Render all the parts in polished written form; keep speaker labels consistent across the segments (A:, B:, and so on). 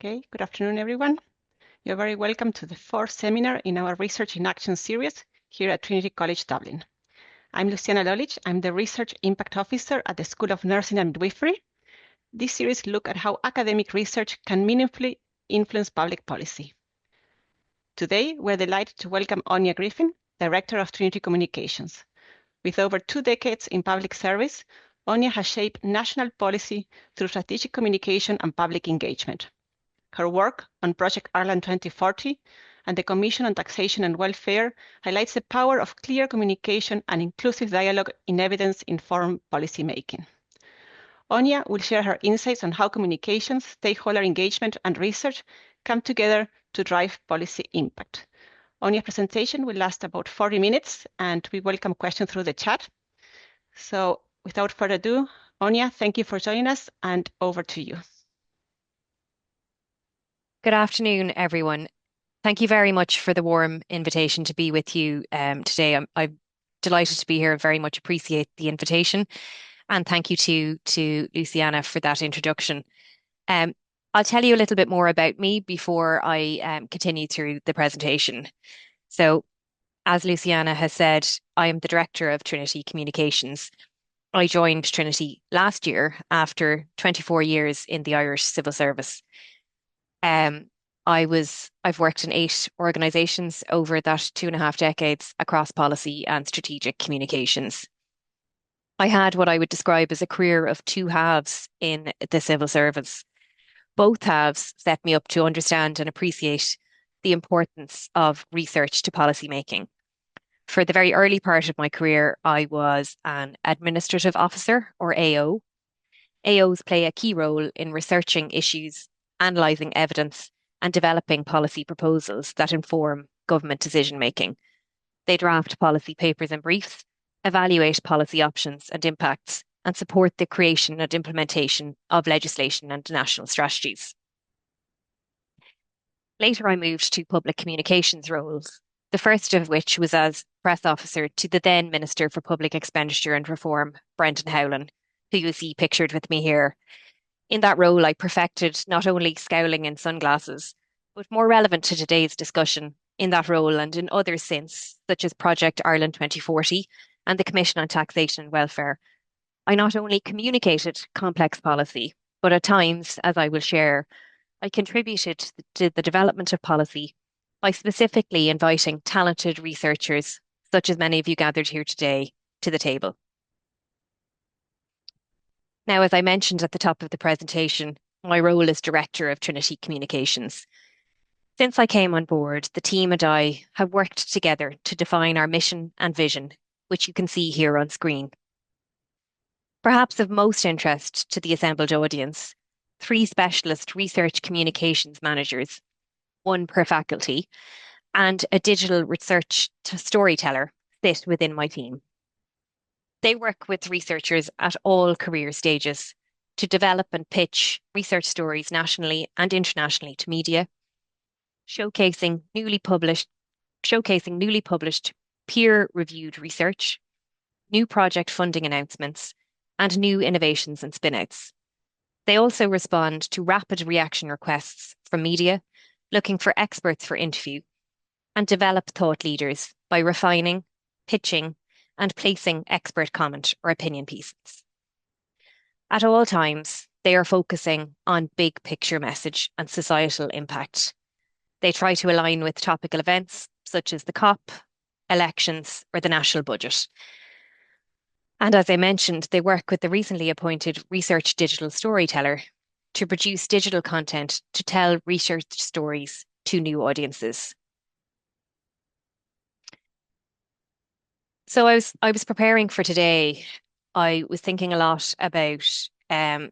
A: Okay, good afternoon, everyone. You're very welcome to the fourth seminar in our Research in Action series here at Trinity College Dublin. I'm Luciana Lolich. I'm the Research Impact Officer at the School of Nursing and Midwifery. This series looks at how academic research can meaningfully influence public policy. Today, we're delighted to welcome Áine Griffin, Director of Trinity Communications. With over 2 decades in public service, Áine has shaped national policy through strategic communication and public engagement. Her work on Project Ireland 2040 and the Commission on Taxation and Welfare highlights the power of clear communication and inclusive dialogue in evidence-informed policymaking. Áine will share her insights on how communications, stakeholder engagement, and research come together to drive policy impact. Áine's presentation will last about 40 minutes, and we welcome questions through the chat. So without further ado, Áine, thank you for joining us, and over to you.
B: Good afternoon, everyone. Thank you very much for the warm invitation to be with you today. I'm delighted to be here. Very much appreciate the invitation. And thank you to Luciana for that introduction. I'll tell you a little bit more about me before I continue through the presentation. So, as Luciana has said, I am the Director of Trinity Communications. I joined Trinity last year after 24 years in the Irish civil service. I've worked in 8 organizations over that 2.5 decades across policy and strategic communications. I had what I would describe as a career of 2 halves in the civil service. Both halves set me up to understand and appreciate the importance of research to policy making. For the very early part of my career, I was an administrative officer, or AO. AOs play a key role in researching issues, analysing evidence, and developing policy proposals that inform government decision-making. They draft policy papers and briefs, evaluate policy options and impacts, and support the creation and implementation of legislation and national strategies. Later, I moved to public communications roles, the first of which was as press officer to the then Minister for Public Expenditure and Reform, Brendan Howlin, who you see pictured with me here. In that role, I perfected not only scowling in sunglasses, but more relevant to today's discussion, in that role and in others since, such as Project Ireland 2040 and the Commission on Taxation and Welfare, I not only communicated complex policy, but at times, as I will share, I contributed to the development of policy by specifically inviting talented researchers, such as many of you gathered here today, to the table. Now, as I mentioned at the top of the presentation, my role is Director of Trinity Communications. Since I came on board, the team and I have worked together to define our mission and vision, which you can see here on screen. Perhaps of most interest to the assembled audience, 3 specialist research communications managers, 1 per faculty, and a digital research storyteller sit within my team. They work with researchers at all career stages to develop and pitch research stories nationally and internationally to media, showcasing newly published peer-reviewed research, new project funding announcements, and new innovations and spin-outs. They also respond to rapid reaction requests from media, looking for experts for interview, and develop thought leaders by refining, pitching, and placing expert comment or opinion pieces. At all times, they are focusing on big picture message and societal impact. They try to align with topical events such as the COP, elections, or the national budget. And as I mentioned, they work with the recently appointed research digital storyteller to produce digital content to tell research stories to new audiences. So I was preparing for today. I was thinking a lot about the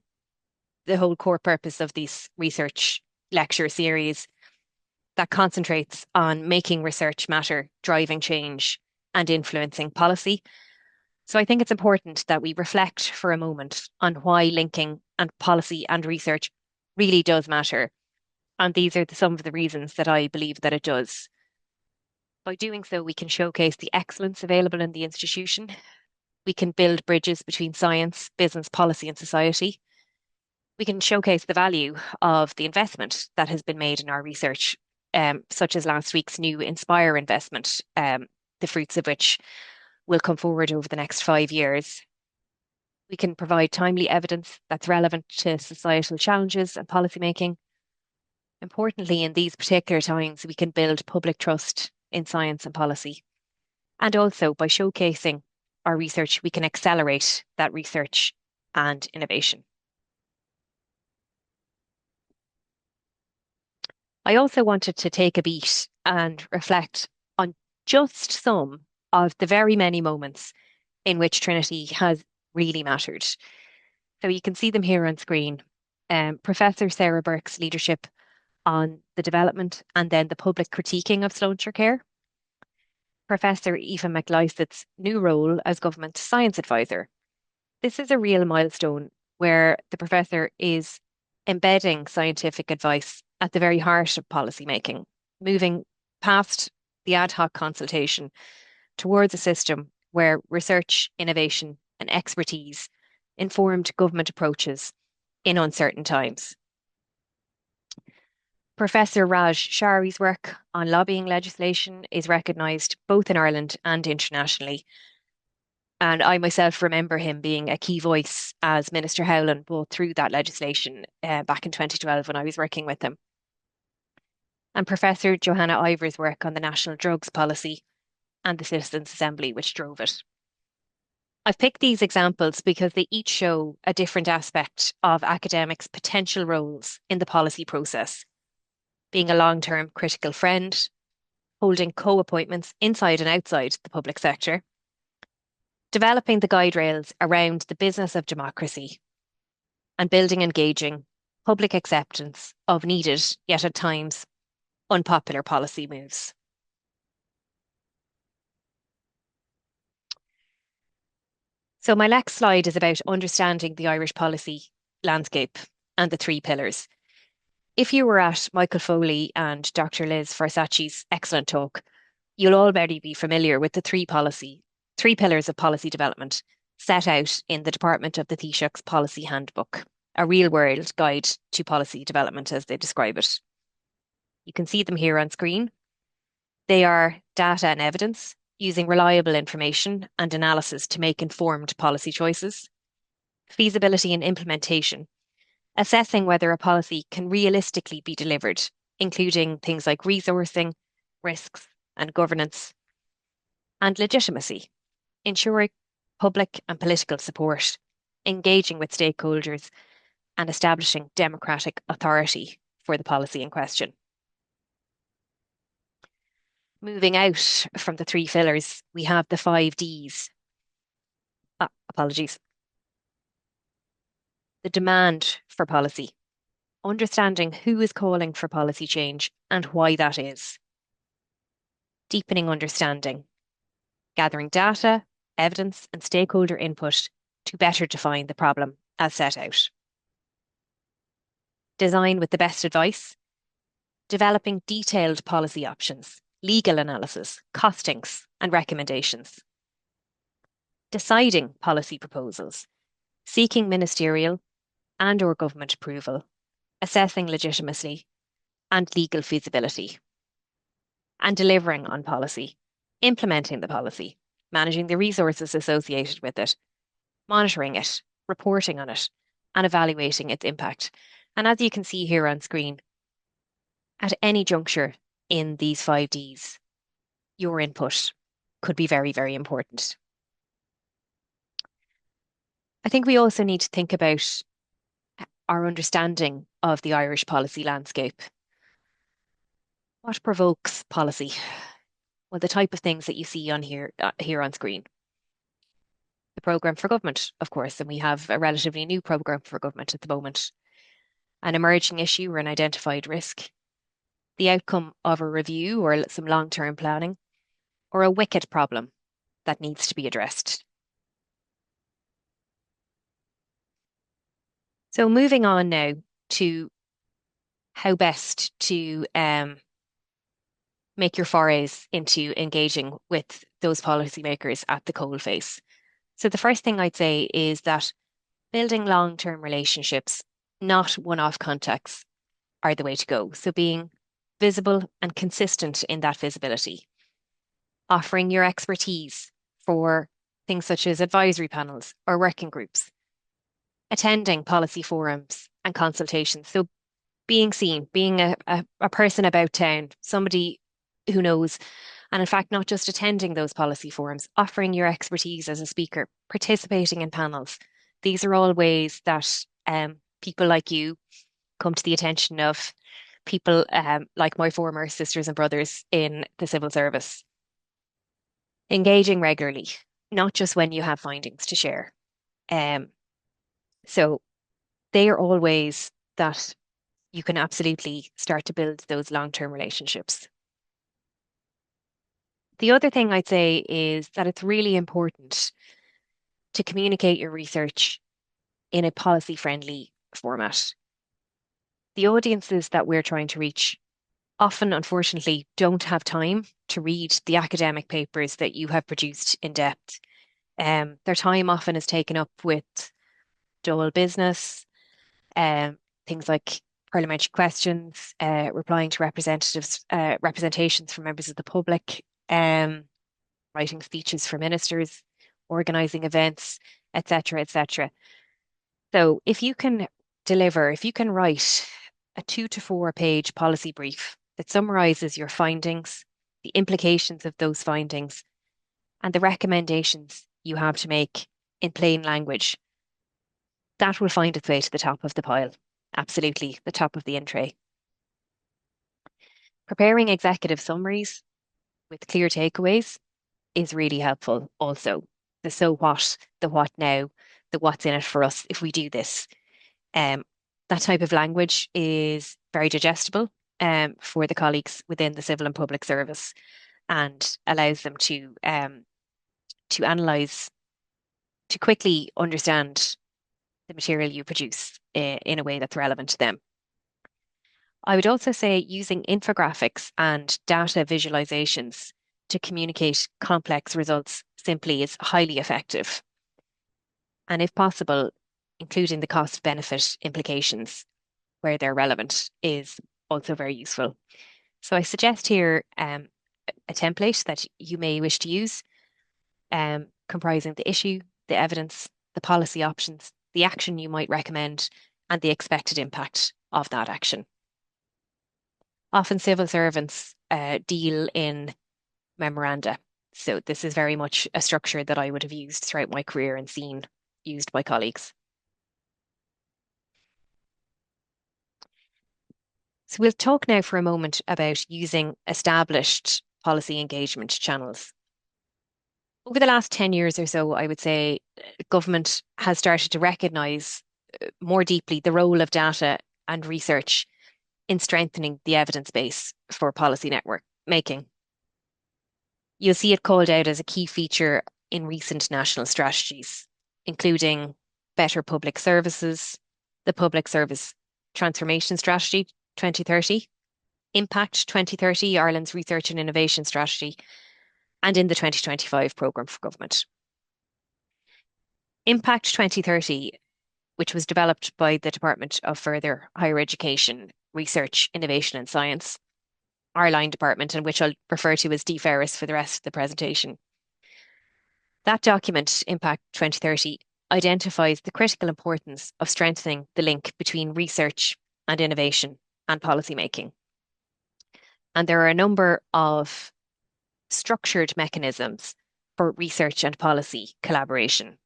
B: whole core purpose of this research lecture series that concentrates on making research matter, driving change, and influencing policy. So I think it's important that we reflect for a moment on why linking and policy and research really does matter. And these are some of the reasons that I believe that it does. By doing so, we can showcase the excellence available in the institution. We can build bridges between science, business, policy, and society. We can showcase the value of the investment that has been made in our research, such as last week's new Inspire investment, the fruits of which will come forward over the next 5 years. We can provide timely evidence that's relevant to societal challenges and policymaking. Importantly, in these particular times, we can build public trust in science and policy. And also, by showcasing our research, we can accelerate that research and innovation. I also wanted to take a beat and reflect on just some of the very many moments in which Trinity has really mattered. So you can see them here on screen. Professor Sarah Burke's leadership on the development and then the public critiquing of Sloanshire Care. Professor Aoife McLysagh's new role as Government Science Advisor. This is a real milestone where the professor is embedding scientific advice at the very heart of policy making, moving past the ad hoc consultation towards a system where research, innovation, and expertise informed government approaches in uncertain times. Professor Raj Shari's work on lobbying legislation is recognised both in Ireland and internationally. And I myself remember him being a key voice as Minister Howland brought through that legislation back in 2012 when I was working with him. And Professor Johanna Ivor's work on the National Drugs Policy and the Citizens' Assembly, which drove it. I've picked these examples because they each show a different aspect of academics' potential roles in the policy process, being a long-term critical friend, holding co-appointments inside and outside the public sector, developing the guide rails around the business of democracy, and building engaging public acceptance of needed, yet at times unpopular policy moves. So my next slide is about understanding the Irish policy landscape and the three pillars. If you were at Michael Foley and Dr. Liz Farsacci's excellent talk, you'll already be familiar with the three pillars of policy development set out in the Department of the Taoiseach's Policy Handbook, a real-world guide to policy development as they describe it. You can see them here on screen. They are data and evidence, using reliable information and analysis to make informed policy choices. Feasibility and implementation, assessing whether a policy can realistically be delivered, including things like resourcing, risks, and governance. And legitimacy, ensuring public and political support, engaging with stakeholders, and establishing democratic authority for the policy in question. Moving out from the three pillars, we have the 5Ds. Apologies. The demand for policy, understanding who is calling for policy change and why that is. Deepening understanding, gathering data, evidence, and stakeholder input to better define the problem as set out. Design with the best advice, developing detailed policy options, legal analysis, costings, and recommendations. Deciding policy proposals, seeking ministerial and/or government approval, assessing legitimacy and legal feasibility, and delivering on policy, implementing the policy, managing the resources associated with it, monitoring it, reporting on it, and evaluating its impact. And as you can see here on screen, at any juncture in these 5Ds, your input could be very, very important. I think we also need to think about our understanding of the Irish policy landscape. What provokes policy? Well, the type of things that you see on here on screen. The programme for government, of course, and we have a relatively new programme for government at the moment. An emerging issue or an identified risk. The outcome of a review or some long-term planning, or a wicked problem that needs to be addressed. So moving on now to how best to make your forays into engaging with those policymakers at the coalface. So the first thing I'd say is that building long-term relationships not one-off contacts are the way to go. So being visible and consistent in that visibility, offering your expertise for things such as advisory panels or working groups, attending policy forums and consultations. So being seen, being a person about town, somebody who knows, and in fact, not just attending those policy forums, offering your expertise as a speaker, participating in panels. These are all ways that people like you come to the attention of people like my former sisters and brothers in the civil service. Engaging regularly, not just when you have findings to share. Um, so they are all ways that you can absolutely start to build those long-term relationships. The other thing I'd say is that it's really important to communicate your research in a policy-friendly format. The audiences that we're trying to reach often, unfortunately, don't have time to read the academic papers that you have produced in depth. Their time often is taken up with dull business, things like parliamentary questions, replying to representations from members of the public, writing speeches for ministers, organising events, etc., etc. So if you can write a 2 to 4 page policy brief that summarises your findings, the implications of those findings, and the recommendations you have to make in plain language, that will find its way to the top of the pile. Absolutely, the top of the in tray. Preparing executive summaries with clear takeaways is really helpful also. The so what, the what now, the what's in it for us if we do this. Um, that type of language is very digestible for the colleagues within the civil and public service and allows them to analyse, to quickly understand the material you produce in a way that's relevant to them. I would also say using infographics and data visualizations to communicate complex results simply is highly effective. And if possible, including the cost benefit implications where they're relevant is also very useful. So I suggest here a template that you may wish to use, comprising the issue, the evidence, the policy options, the action you might recommend, and the expected impact of that action. Often civil servants deal in memoranda. So this is very much a structure that I would have used throughout my career and seen used by colleagues. So we'll talk now for a moment about using established policy engagement channels. Over the last 10 years or so, I would say government has started to recognise more deeply the role of data and research in strengthening the evidence base for policy network making. You'll see it called out as a key feature in recent national strategies, including better public services, the Public Service Transformation Strategy 2030, Impact 2030, Ireland's Research and Innovation Strategy, and in the 2025 Programme for Government. Impact 2030, which was developed by the Department of Further Higher Education, Research, Innovation and Science, our line department, and which I'll refer to as DFERIS for the rest of the presentation. That document, Impact 2030, identifies the critical importance of strengthening the link between research and innovation and policymaking. And there are a number of structured mechanisms for research and policy collaboration.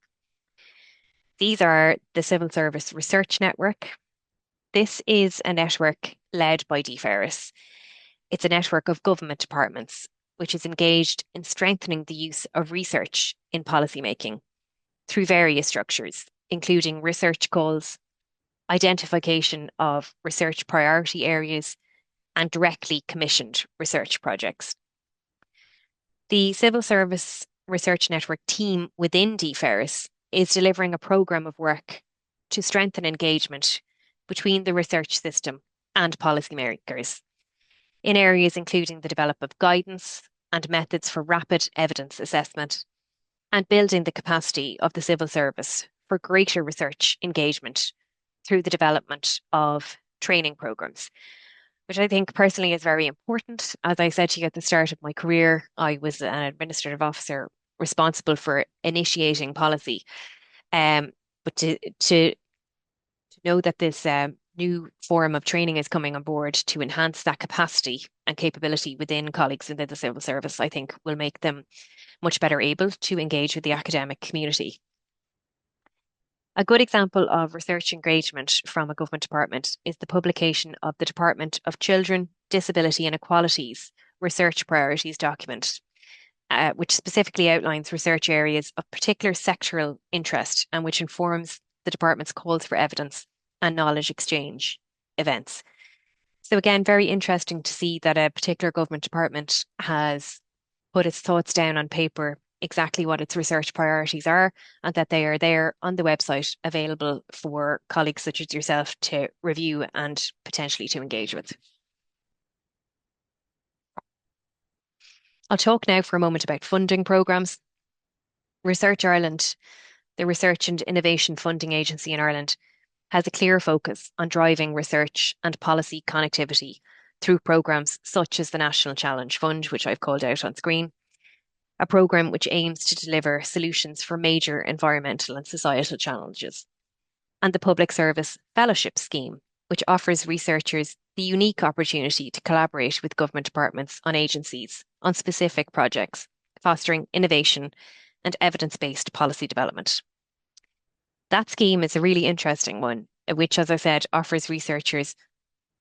B: These are the Civil Service Research Network. This is a network led by DFERIS. It's a network of government departments which is engaged in strengthening the use of research in policymaking through various structures, including research calls, identification of research priority areas, and directly commissioned research projects. The Civil Service Research Network team within DFERIS is delivering a programme of work to strengthen engagement between the research system and policymakers in areas including the development of guidance and methods for rapid evidence assessment and building the capacity of the civil service for greater research engagement through the development of training programs, which I think personally is very important. As I said to you at the start of my career, I was an administrative officer responsible for initiating policy. Um, but to know that this new form of training is coming on board to enhance that capacity and capability within colleagues within the civil service, I think will make them much better able to engage with the academic community. A good example of research engagement from a government department is the publication of the Department of Children, Disability and Equalities Research Priorities document, which specifically outlines research areas of particular sectoral interest and which informs the department's calls for evidence and knowledge exchange events. So again, very interesting to see that a particular government department has put its thoughts down on paper, exactly what its research priorities are, and that they are there on the website available for colleagues such as yourself to review and potentially to engage with. I'll talk now for a moment about funding programmes. Research Ireland, the Research and Innovation Funding Agency in Ireland, has a clear focus on driving research and policy connectivity through programmes such as the National Challenge Fund, which I've called out on screen, a programme which aims to deliver solutions for major environmental and societal challenges, and the Public Service Fellowship Scheme, which offers researchers the unique opportunity to collaborate with government departments on agencies on specific projects, fostering innovation and evidence-based policy development. That scheme is a really interesting one, which, as I said, offers researchers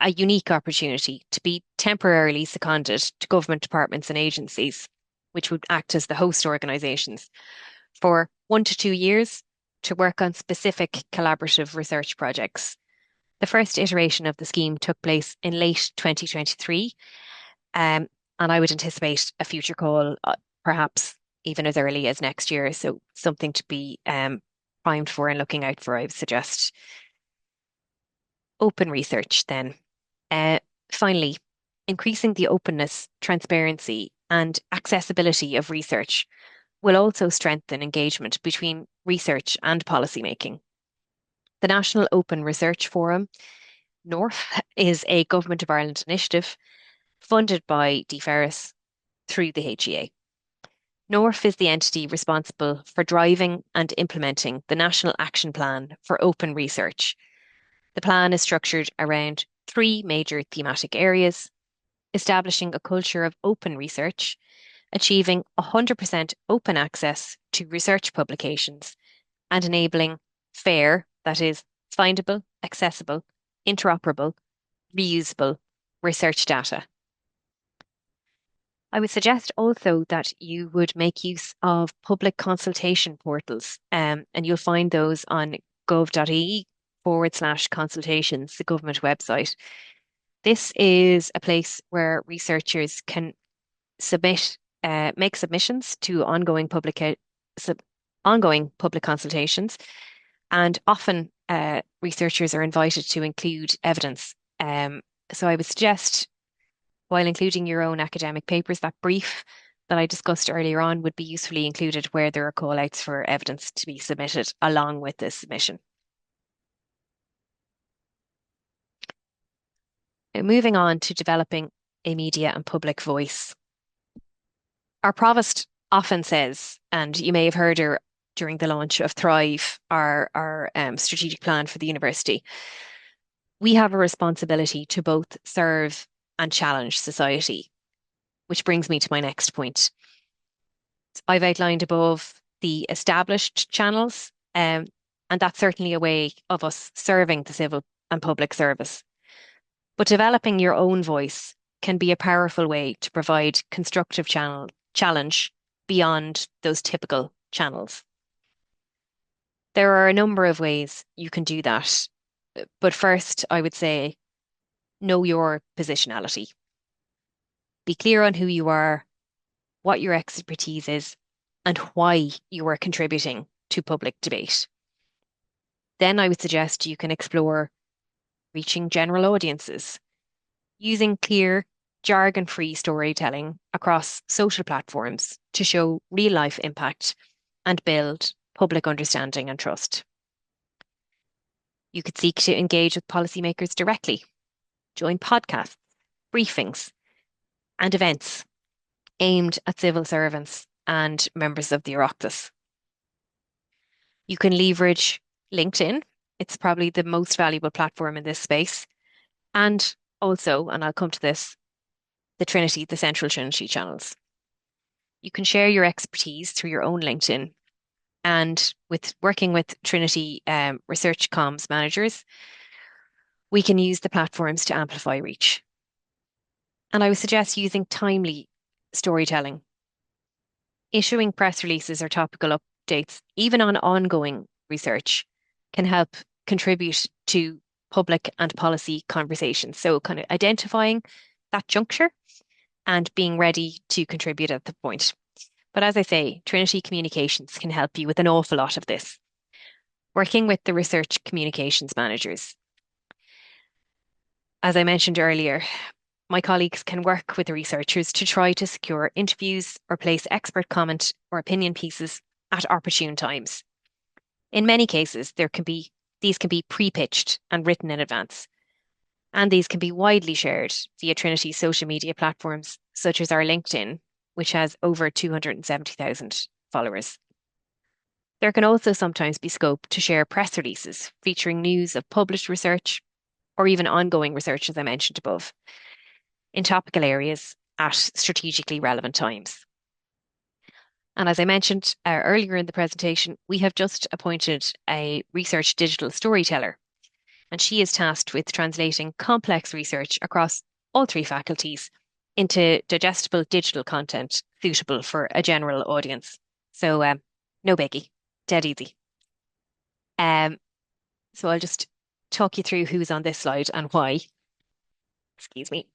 B: a unique opportunity to be temporarily seconded to government departments and agencies, which would act as the host organisations, for 1 to 2 years to work on specific collaborative research projects. The first iteration of the scheme took place in late 2023, and I would anticipate a future call, perhaps even as early as next year. So something to be primed for and looking out for, I would suggest. Open research then. Finally, increasing the openness, transparency, and accessibility of research will also strengthen engagement between research and policymaking. The National Open Research Forum, NORF, is a Government of Ireland initiative funded by DFERIS through the HEA. NORF is the entity responsible for driving and implementing the National Action Plan for Open Research. The plan is structured around 3 major thematic areas: establishing a culture of open research, achieving 100% open access to research publications, and enabling fair, that is, findable, accessible, interoperable, reusable research data. I would suggest also that you would make use of public consultation portals, and you'll find those on gov.ie/consultations, the government website. This is a place where researchers can make submissions to ongoing public consultations, and often researchers are invited to include evidence. So I would suggest, while including your own academic papers, that brief that I discussed earlier on would be usefully included where there are call-outs for evidence to be submitted along with the submission. Now, moving on to developing a media and public voice. Our provost often says, and you may have heard her during the launch of Thrive, our strategic plan for the university, we have a responsibility to both serve and challenge society, which brings me to my next point. I've outlined above the established channels, and that's certainly a way of us serving the civil and public service. But developing your own voice can be a powerful way to provide constructive challenge beyond those typical channels. There are a number of ways you can do that. But first, I would say, know your positionality. Be clear on who you are, what your expertise is, and why you are contributing to public debate. Then I would suggest you can explore reaching general audiences, using clear, jargon-free storytelling across social platforms to show real-life impact and build public understanding and trust. You could seek to engage with policymakers directly, join podcasts, briefings, and events aimed at civil servants and members of the Oireachtas. You can leverage LinkedIn. It's probably the most valuable platform in this space. And also, and I'll come to this, the central Trinity channels. You can share your expertise through your own LinkedIn. And with working with Trinity research comms managers, we can use the platforms to amplify reach. And I would suggest using timely storytelling. Issuing press releases or topical updates, even on ongoing research, can help contribute to public and policy conversations. So, kind of identifying that juncture and being ready to contribute at the point. But as I say, Trinity Communications can help you with an awful lot of this. Working with the research communications managers. As I mentioned earlier, my colleagues can work with the researchers to try to secure interviews or place expert comment or opinion pieces at opportune times. In many cases, these can be pre-pitched and written in advance, and these can be widely shared via Trinity's social media platforms, such as our LinkedIn, which has over 270,000 followers. There can also sometimes be scope to share press releases featuring news of published research or even ongoing research, as I mentioned above, in topical areas at strategically relevant times. And as I mentioned earlier in the presentation, we have just appointed a research digital storyteller, and she is tasked with translating complex research across all three faculties into digestible digital content suitable for a general audience. So no biggie, dead easy. So I'll just talk you through who's on this slide and why. Excuse me.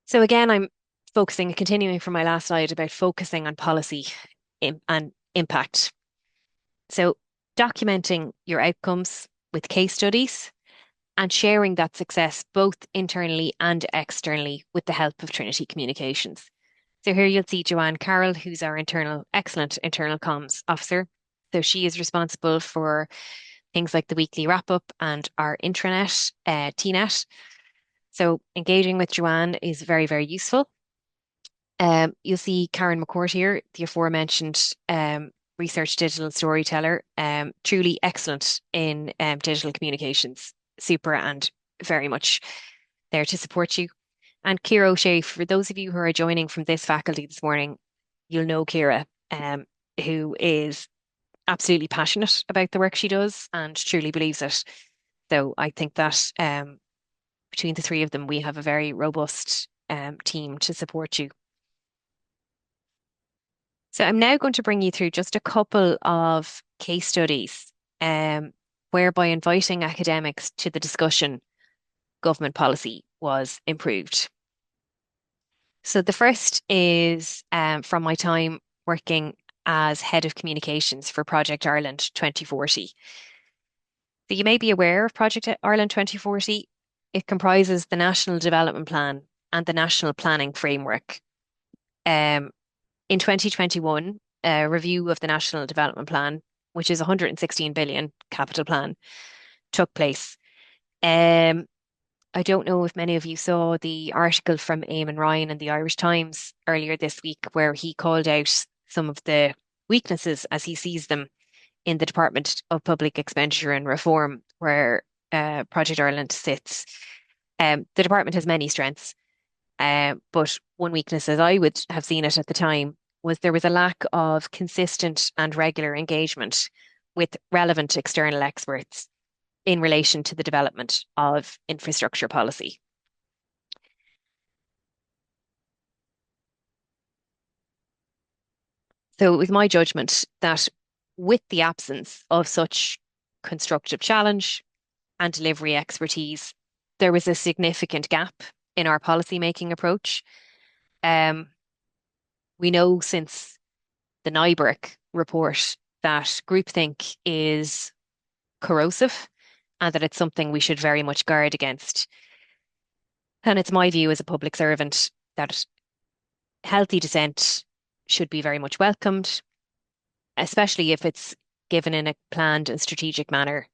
B: So again, I'm continuing from my last slide about focusing on policy and impact. So documenting your outcomes with case studies and sharing that success both internally and externally with the help of Trinity Communications. So here you'll see Joanne Carroll, who's our excellent internal comms officer. So she is responsible for things like the weekly wrap up and our intranet, TNet. So engaging with Joanne is very, very useful. You'll see Karen McCourt here, the aforementioned research digital storyteller, truly excellent in digital communications, super and very much there to support you. And Ciara O'Shea, for those of you who are joining from this faculty this morning, you'll know Ciara, who is absolutely passionate about the work she does and truly believes it. So I think that between the three of them, we have a very robust team to support you. So I'm now going to bring you through just a couple of case studies whereby inviting academics to the discussion, government policy was improved. So the first is from my time working as head of communications for Project Ireland 2040. So you may be aware of Project Ireland 2040. It comprises the National Development Plan and the National Planning Framework. In 2021, a review of the National Development Plan, which is a 116 billion capital plan, took place. I don't know if many of you saw the article from Eamon Ryan in the Irish Times earlier this week, where he called out some of the weaknesses as he sees them in the Department of Public Expenditure and Reform, where Project Ireland sits. The department has many strengths, but one weakness, as I would have seen it at the time, was there was a lack of consistent and regular engagement with relevant external experts in relation to the development of infrastructure policy. So it was my judgment that with the absence of such constructive challenge and delivery expertise, there was a significant gap in our policy-making approach. We know since the NIBRC report that groupthink is corrosive and that it's something we should very much guard against. And it's my view as a public servant that healthy dissent should be very much welcomed, especially if it's given in a planned and strategic manner,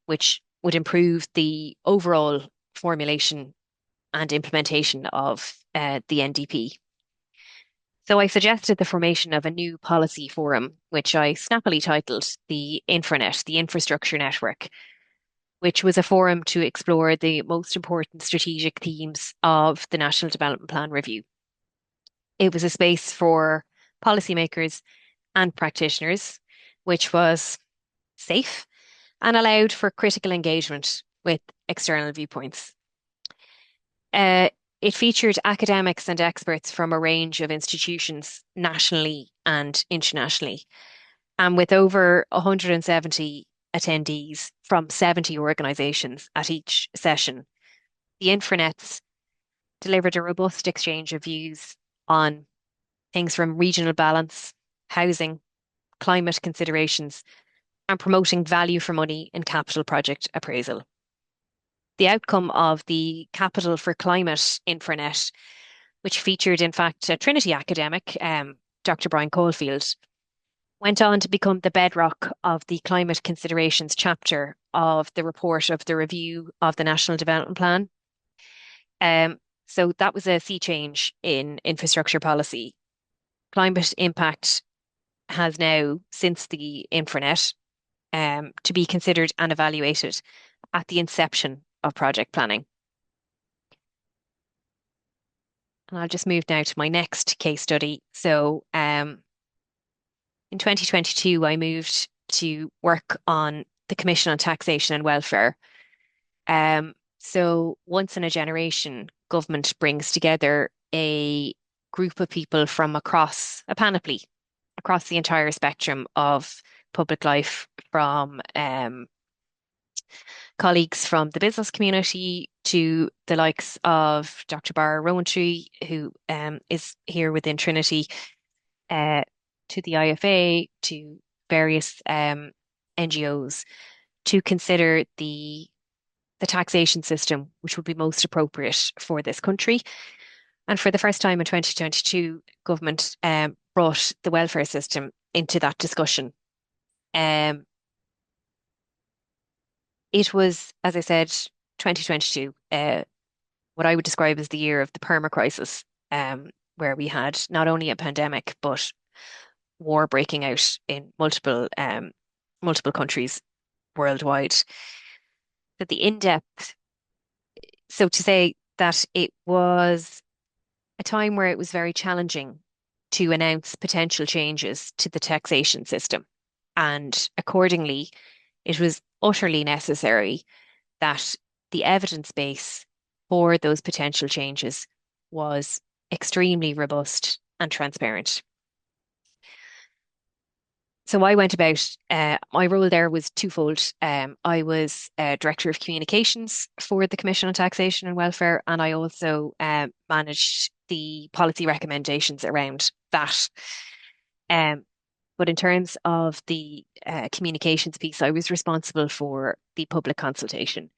B: which would improve the overall formulation and implementation of the NDP. So I suggested the formation of a new policy forum, which I snappily titled the Infranet, the Infrastructure Network, which was a forum to explore the most important strategic themes of the National Development Plan review. It was a space for policymakers and practitioners, which was safe and allowed for critical engagement with external viewpoints. Uh, it featured academics and experts from a range of institutions nationally and internationally, and with over 170 attendees from 70 organisations at each session. The Infranets delivered a robust exchange of views on things from regional balance, housing, climate considerations, and promoting value for money in capital project appraisal. The outcome of the Capital for Climate Infranet, which featured, in fact, a Trinity academic, Dr. Brian Caulfield, went on to become the bedrock of the climate considerations chapter of the report of the review of the National Development Plan. So that was a sea change in infrastructure policy. Climate impact has now, since the Infranet, to be considered and evaluated at the inception of project planning. And I'll just move now to my next case study. So in 2022, I moved to work on the Commission on Taxation and Welfare. So once in a generation, government brings together a group of people from across a panoply, across the entire spectrum of public life, from colleagues from the business community to the likes of Dr. Barra Rowantree, who is here within Trinity, to the IFA, to various NGOs, to consider the taxation system which would be most appropriate for this country. And for the first time in 2022, government brought the welfare system into that discussion. It was, as I said, 2022, what I would describe as the year of the perma crisis, where we had not only a pandemic, but war breaking out in multiple countries worldwide. That the in-depth, so to say that it was a time where it was very challenging to announce potential changes to the taxation system. And accordingly, it was utterly necessary that the evidence base for those potential changes was extremely robust and transparent. So I went about, my role there was twofold. I was Director of Communications for the Commission on Taxation and Welfare, and I also managed the policy recommendations around that. But in terms of the communications piece, I was responsible for the public consultation.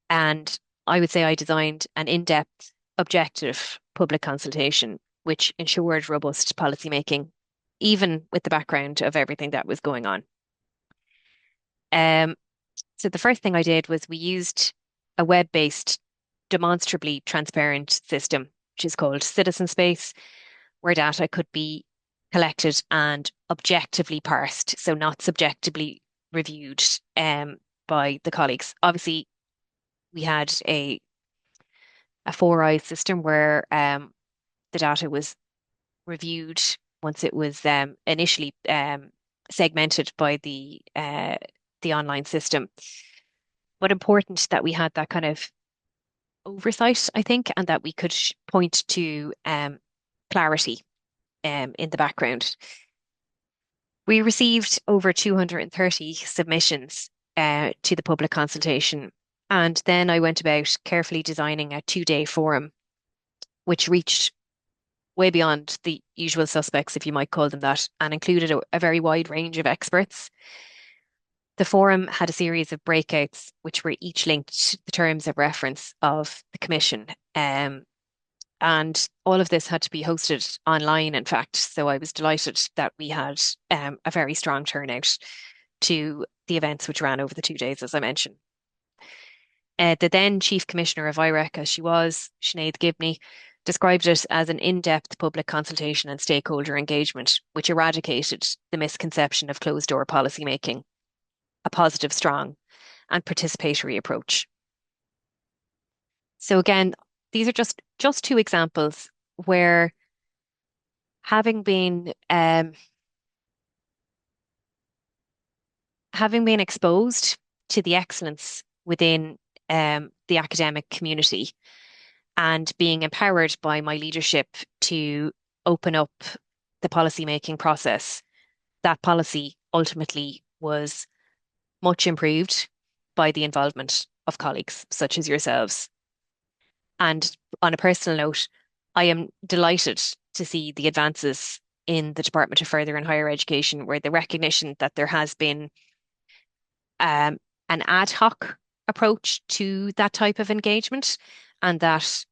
B: And I would say I designed an in-depth, objective public consultation, which ensured robust policymaking, even with the background of everything that was going on. So the first thing I did was we used a web-based, demonstrably transparent system, which is called Citizen Space, where data could be collected and objectively parsed, so not subjectively reviewed by the colleagues. Obviously, we had a four-eye system where the data was reviewed once it was initially segmented by the online system. But important that we had that kind of oversight, I think, and that we could point to clarity in the background. We received over 230 submissions to the public consultation, and then I went about carefully designing a 2-day forum, which reached way beyond the usual suspects, if you might call them that, and included a very wide range of experts. The forum had a series of breakouts, which were each linked to the terms of reference of the Commission. And all of this had to be hosted online, in fact. So I was delighted that we had a very strong turnout. to the events which ran over the 2 days, as I mentioned. The then Chief Commissioner of IREC, as she was, Sinead Gibney, described it as an in-depth public consultation and stakeholder engagement, which eradicated the misconception of closed-door policymaking, a positive, strong, and participatory approach. So again, these are just two examples where having been exposed to the excellence within the academic community and being empowered by my leadership to open up the policy-making process, that policy ultimately was much improved by the involvement of colleagues such as yourselves. And on a personal note, I am delighted to see the advances in the Department of Further and Higher Education, where the recognition that there has been an ad hoc approach to that type of engagement, and that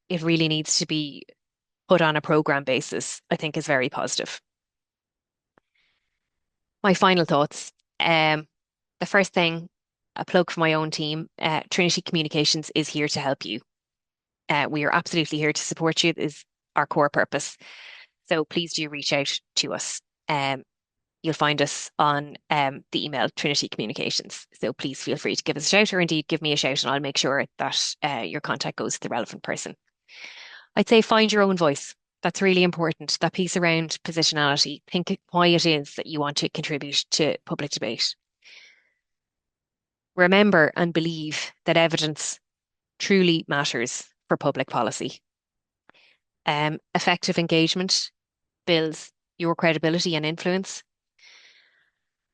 B: it really needs to be put on a program basis, I think is very positive. My final thoughts. The first thing, a plug for my own team, Trinity Communications is here to help you. We are absolutely here to support you. It is our core purpose. So please do reach out to us. You'll find us on the email Trinity Communications. So please feel free to give us a shout, or indeed give me a shout, and I'll make sure that your contact goes to the relevant person. I'd say find your own voice. That's really important. That piece around positionality. Think why it is that you want to contribute to public debate. Remember and believe that evidence truly matters for public policy. Effective engagement builds your credibility and influence,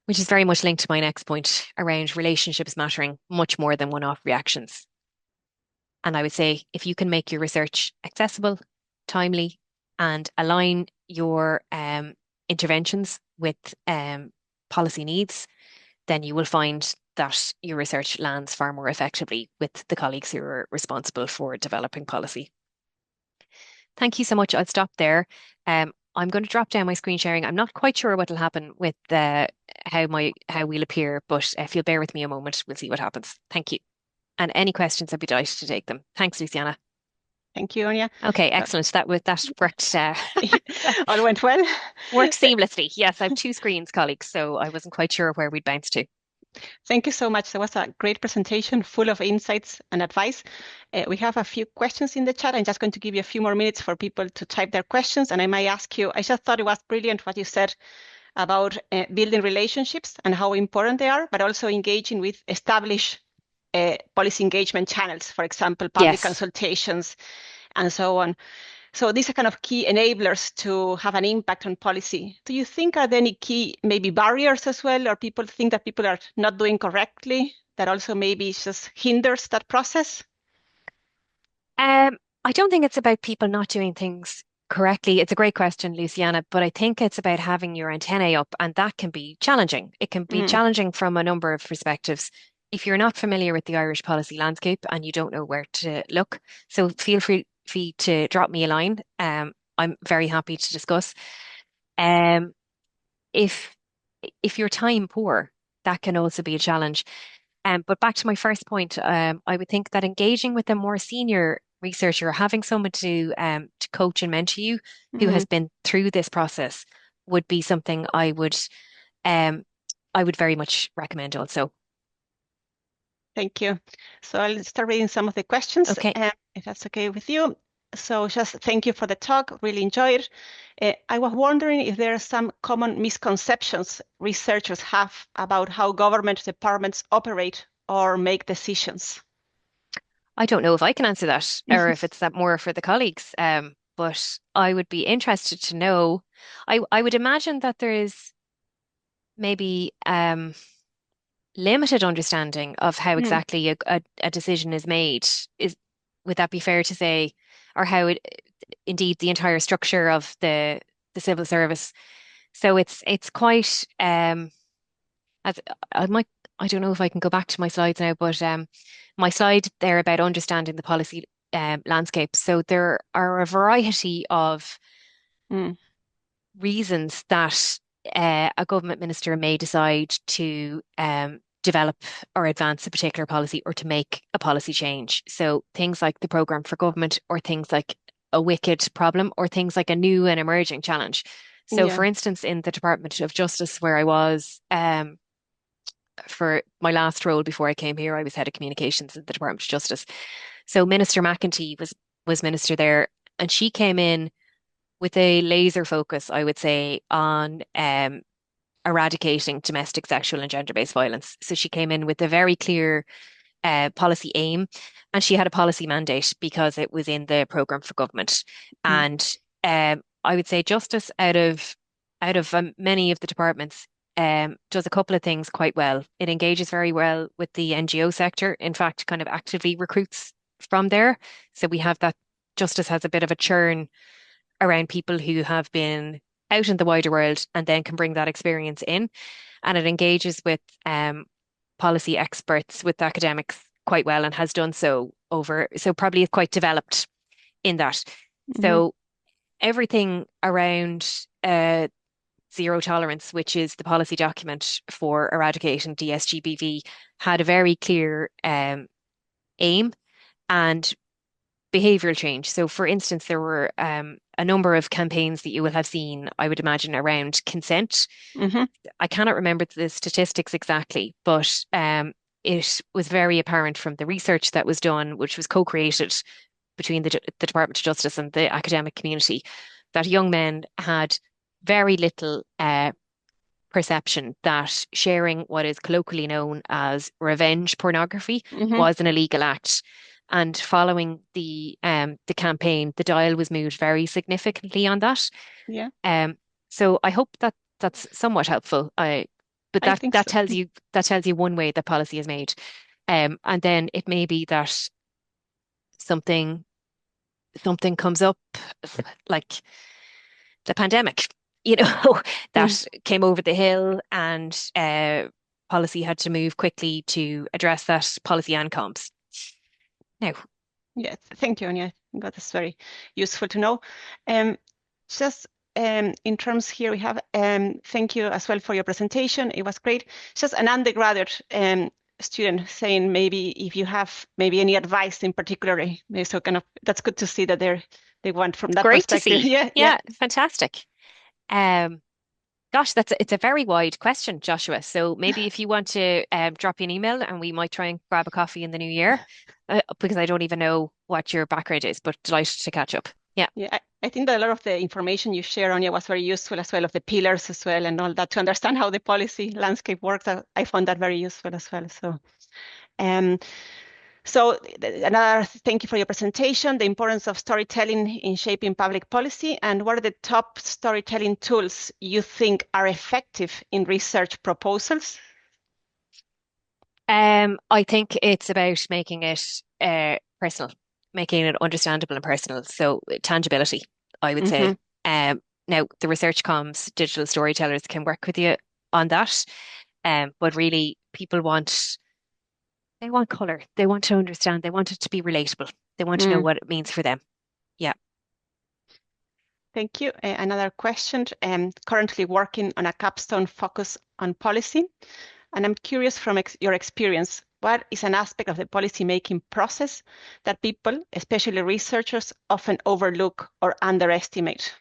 B: which is very much linked to my next point around relationships mattering much more than one-off reactions. And I would say if you can make your research accessible, timely, and align your interventions with policy needs, then you will find that your research lands far more effectively with the colleagues who are responsible for developing policy. Thank you so much. I'll stop there. I'm going to drop down my screen sharing. I'm not quite sure what will happen with how we'll appear, but if you'll bear with me a moment, we'll see what happens. Thank you. And any questions, I'd be delighted to take them. Thanks, Luciana.
A: Thank you, Áine.
B: Okay, excellent. That worked.
A: All went well.
B: Worked seamlessly. Yes, I have two screens, colleagues, so I wasn't quite sure where we'd bounce to.
A: Thank you so much. That was a great presentation full of insights and advice. We have a few questions in the chat. I'm just going to give you a few more minutes for people to type their questions. And I might ask you, I just thought it was brilliant what you said about building relationships and how important they are, but also engaging with established policy engagement channels, for example, public consultations and so on. So these are kind of key enablers to have an impact on policy. Do you think are there any key maybe barriers as well, or people think that people are not doing correctly that also maybe just hinders that process?
B: I don't think it's about people not doing things correctly. It's a great question, Luciana, but I think it's about having your antennae up, and that can be challenging. It can be challenging from a number of perspectives. If you're not familiar with the Irish policy landscape and you don't know where to look, so feel free to drop me a line. I'm very happy to discuss. If you're time poor, that can also be a challenge. But back to my first point, I would think that engaging with a more senior researcher, having someone to coach and mentor you who has been through this process would be something I would very much recommend also.
A: Thank you. So I'll start reading some of the questions,
B: okay.
A: If that's okay with you. So just thank you for the talk, really enjoyed it. I was wondering if there are some common misconceptions researchers have about how government departments operate or make decisions.
B: I don't know if I can answer that or if it's that more for the colleagues, but I would be interested to know. I would imagine that there is maybe limited understanding of how exactly a decision is made. Would that be fair to say, or how indeed the entire structure of the civil service? So it's quite as I don't know if I can go back to my slides now, but my slide there about understanding the policy landscape. So there are a variety of reasons that a government minister may decide to develop or advance a particular policy or to make a policy change. So things like the programme for government, or things like a wicked problem, or things like a new and emerging challenge. So,
A: Yeah.
B: for instance, in the Department of Justice, where I was for my last role before I came here, I was head of communications in the Department of Justice. So Minister McEntee was minister there, and she came in with a laser focus, I would say, on eradicating domestic sexual and gender-based violence. So she came in with a very clear policy aim, and she had a policy mandate because it was in the programme for government.
A: Mm.
B: And I would say justice out of many of the departments does a couple of things quite well. It engages very well with the NGO sector. In fact, kind of actively recruits from there. So we have that justice has a bit of a churn around people who have been out in the wider world and then can bring that experience in. And it engages with policy experts, with academics quite well, and has done so so probably is quite developed in that.
A: Hmm.
B: So everything around zero tolerance, which is the policy document for eradicating DSGBV, had a very clear aim and behavioral change. So, for instance, there were a number of campaigns that you will have seen, I would imagine, around consent.
A: Hmm.
B: I cannot remember the statistics exactly, but it was very apparent from the research that was done, which was co-created between the Department of Justice and the academic community, that young men had very little perception that sharing what is colloquially known as revenge pornography
A: Hmm.
B: was an illegal act. And following the campaign, the dial was moved very significantly on that.
A: Yeah,
B: Um, so I hope that that's somewhat helpful. But
A: I
B: that
A: think
B: that
A: so.
B: tells you one way that policy is made. And then it may be that something something comes up, like the pandemic,
A: Mm.
B: that came over the hill, and policy had to move quickly to address that, policy and comms. Now,
A: Yes, thank you, Áine. That is very useful to know. Um, just in terms here, we have thank you as well for your presentation. It was great. Just an undergraduate student saying maybe if you have maybe any advice in particular, so kind of that's good to see that they want from that
B: great to
A: perspective.
B: see.
A: Yeah, yeah.
B: Yeah, fantastic. Um, Gosh, it's a very wide question, Joshua. So maybe if you want to drop me an email, and we might try and grab a coffee in the new year, because I don't even know what your background is, but delighted to catch up. Yeah,
A: Yeah, I think that a lot of the information you share, Anya, was very useful as well, of the pillars as well, and all that to understand how the policy landscape works. I found that very useful as well. Um, another thank you for your presentation, the importance of storytelling in shaping public policy, and what are the top storytelling tools you think are effective in research proposals?
B: I think it's about making it personal, making it understandable and personal. So tangibility, I would
A: Mm-hmm.
B: say. Now the research comms, digital storytellers can work with you on that. But really, people want color. They want to understand. They want it to be relatable. They want to know
A: Mm.
B: what it means for them. Yeah.
A: Thank you. Another question. Currently working on a capstone focus on policy. And I'm curious from your experience, what is an aspect of the policy-making process that people, especially researchers, often overlook or underestimate?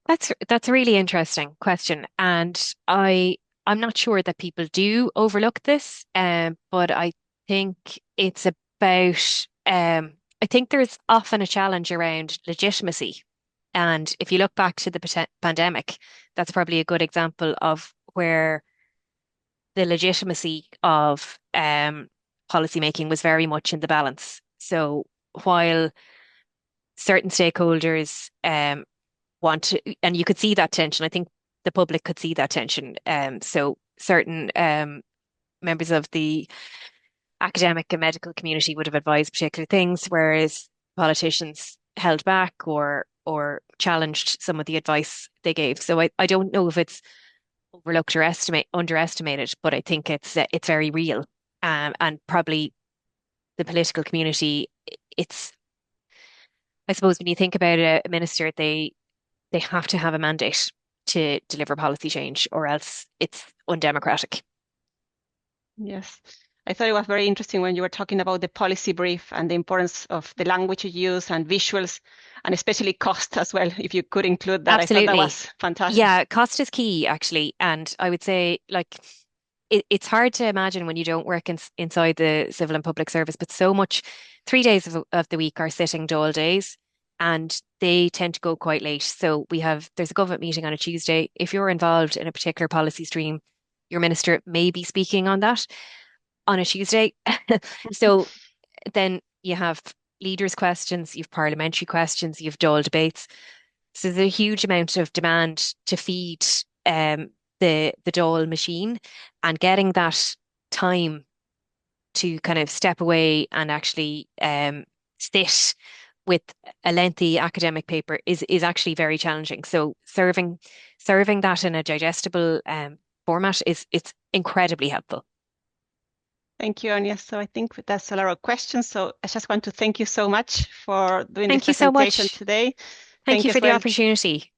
B: That's a really interesting question, and I'm not sure that people do overlook this, but I think it's about I think there's often a challenge around legitimacy, and if you look back to the pandemic, that's probably a good example of where the legitimacy of policymaking was very much in the balance. So while certain stakeholders want to, and you could see that tension. I think the public could see that tension. So certain members of the academic and medical community would have advised particular things, whereas politicians held back or challenged some of the advice they gave. So I don't know if it's overlooked or underestimated, but I think it's very real. And probably the political community, it's I suppose when you think about a minister, they have to have a mandate to deliver policy change, or else it's undemocratic.
A: Yes. I thought it was very interesting when you were talking about the policy brief and the importance of the language you use and visuals, and especially cost as well. If you could include that, I thought that
B: Absolutely.
A: was fantastic.
B: Yeah, cost is key, actually. And I would say, like, it's hard to imagine when you don't work inside the civil and public service, but so much, 3 days of the week are sitting dull days, and they tend to go quite late. So there's a government meeting on a Tuesday. If you're involved in a particular policy stream, your minister may be speaking on that on a Tuesday. So then you have leaders' questions, you have parliamentary questions, you have dull debates. So there's a huge amount of demand to feed the Dole machine, and getting that time to kind of step away and actually sit with a lengthy academic paper is actually very challenging. So serving that in a digestible format is it's incredibly helpful.
A: Thank you, Anya. So I think that's a lot of questions. So I just want to thank you so much for doing this
B: Thank you so
A: presentation
B: much.
A: today.
B: Thank
A: Thank
B: you
A: you as
B: for the
A: well.
B: opportunity.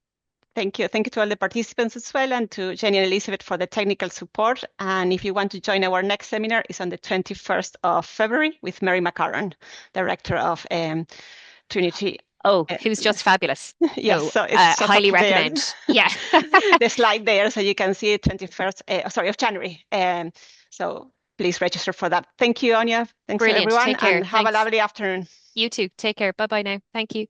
A: Thank you. Thank you to all the participants as well, and to Jenny and Elizabeth for the technical support. And if you want to join our next seminar, it's on the 21st of February with Mary McCarran, Director of Trinity.
B: Oh, it was just fabulous.
A: Yes,
B: So
A: so it's just up
B: highly
A: there.
B: recommend. Yeah.
A: The slide there, so you can see it 21st, sorry, of January. So please register for that. Thank you, Anya. Thanks
B: Brilliant.
A: everyone,
B: Take care.
A: and have a
B: Thanks.
A: lovely afternoon.
B: You too. Take care. Bye bye now. Thank you.